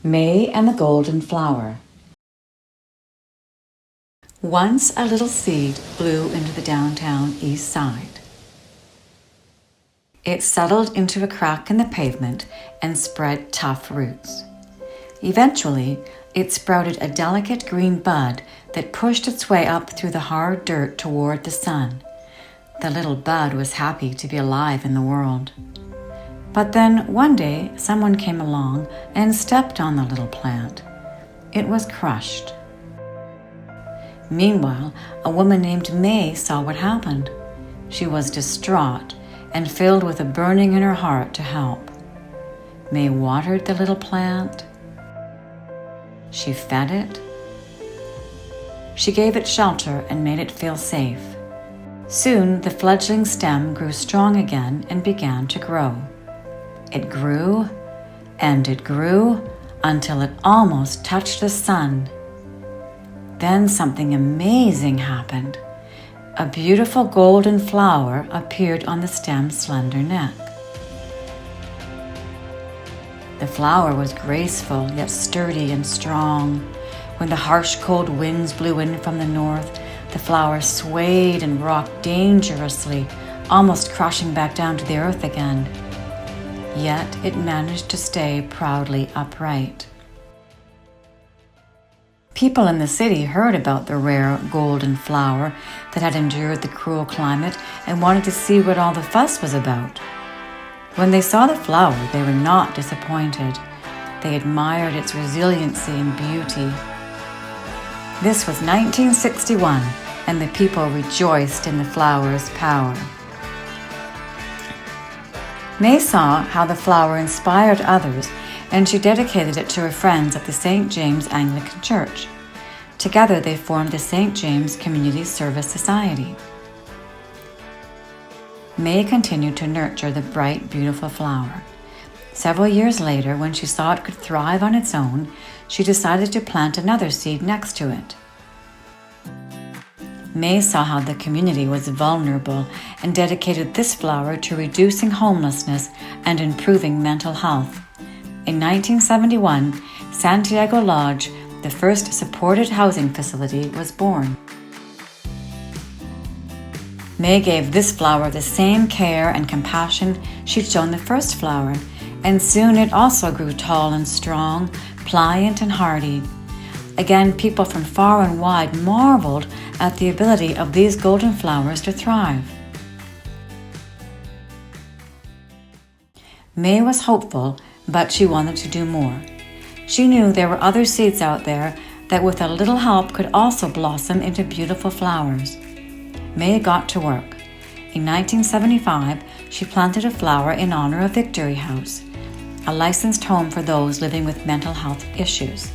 May and the Golden Flower. Once a little seed blew into the downtown east side. It settled into a crack in the pavement and spread tough roots. Eventually, it sprouted a delicate green bud that pushed its way up through the hard dirt toward the sun. The little bud was happy to be alive in the world. But then one day, someone came along and stepped on the little plant. It was crushed. Meanwhile, a woman named May saw what happened. She was distraught and filled with a burning in her heart to help. May watered the little plant. She fed it. She gave it shelter and made it feel safe. Soon, the fledgling stem grew strong again and began to grow. It grew, and it grew, until it almost touched the sun. Then something amazing happened. A beautiful golden flower appeared on the stem's slender neck. The flower was graceful, yet sturdy and strong. When the harsh, cold winds blew in from the north, the flower swayed and rocked dangerously, almost crashing back down to the earth again. Yet it managed to stay proudly upright. People in the city heard about the rare golden flower that had endured the cruel climate and wanted to see what all the fuss was about. When they saw the flower, they were not disappointed. They admired its resiliency and beauty. This was 1961, and the people rejoiced in the flower's power. May saw how the flower inspired others, and she dedicated it to her friends at the St. James Anglican Church. Together they formed the St. James Community Service Society. May continued to nurture the bright, beautiful flower. Several years later, when she saw it could thrive on its own, she decided to plant another seed next to it. May saw how the community was vulnerable and dedicated this flower to reducing homelessness and improving mental health. In 1971, Santiago Lodge, the first supported housing facility, was born. May gave this flower the same care and compassion she'd shown the first flower, and soon it also grew tall and strong, pliant and hardy. Again, people from far and wide marveled at the ability of these golden flowers to thrive. May was hopeful, but she wanted to do more. She knew there were other seeds out there that with a little help could also blossom into beautiful flowers. May got to work. In 1975, she planted a flower in honor of Victory House, a licensed home for those living with mental health issues.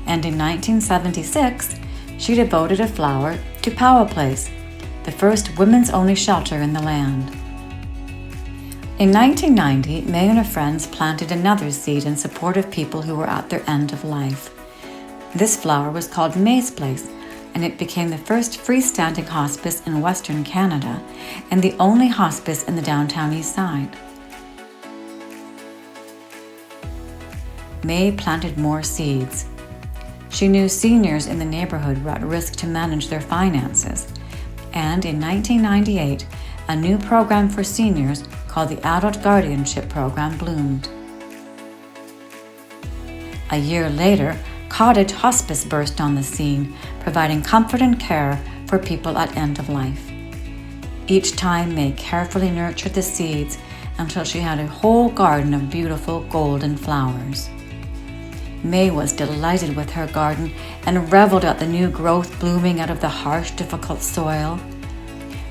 And in 1976, she devoted a flower to Powell Place, the first women's-only shelter in the land. In 1990, May and her friends planted another seed in support of people who were at their end of life. This flower was called May's Place, and it became the first freestanding hospice in Western Canada and the only hospice in the downtown east side. May planted more seeds. She knew seniors in the neighborhood were at risk to manage their finances, and in 1998, a new program for seniors called the Adult Guardianship Program bloomed. A year later, Cottage Hospice burst on the scene, providing comfort and care for people at end of life. Each time, May carefully nurtured the seeds until she had a whole garden of beautiful golden flowers. May was delighted with her garden and reveled at the new growth blooming out of the harsh, difficult soil.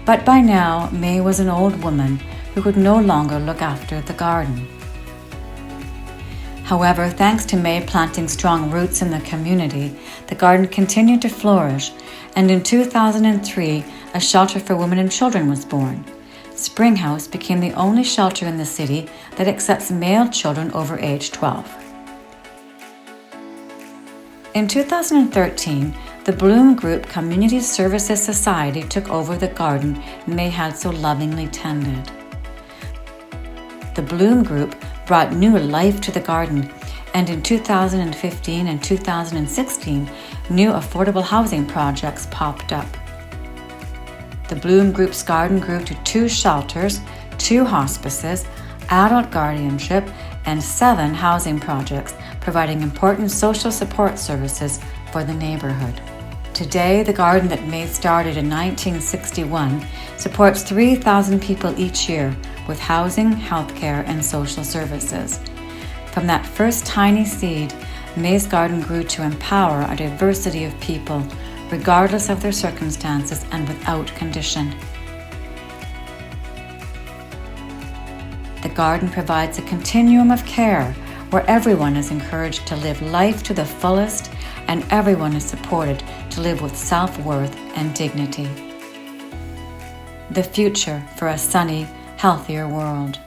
But by now, May was an old woman who could no longer look after the garden. However, thanks to May planting strong roots in the community, the garden continued to flourish, and in 2003, a shelter for women and children was born. Spring House became the only shelter in the city that accepts male children over age 12. In 2013, the Bloom Group Community Services Society took over the garden May had so lovingly tended. The Bloom Group brought new life to the garden, and in 2015 and 2016, new affordable housing projects popped up. The Bloom Group's garden grew to 2 shelters, 2 hospices, adult guardianship, and 7 housing projects, providing important social support services for the neighborhood. Today, the garden that May started in 1961 supports 3,000 people each year with housing, healthcare, and social services. From that first tiny seed, May's garden grew to empower a diversity of people, regardless of their circumstances and without condition. The garden provides a continuum of care where everyone is encouraged to live life to the fullest and everyone is supported to live with self-worth and dignity. The future for a sunny, healthier world.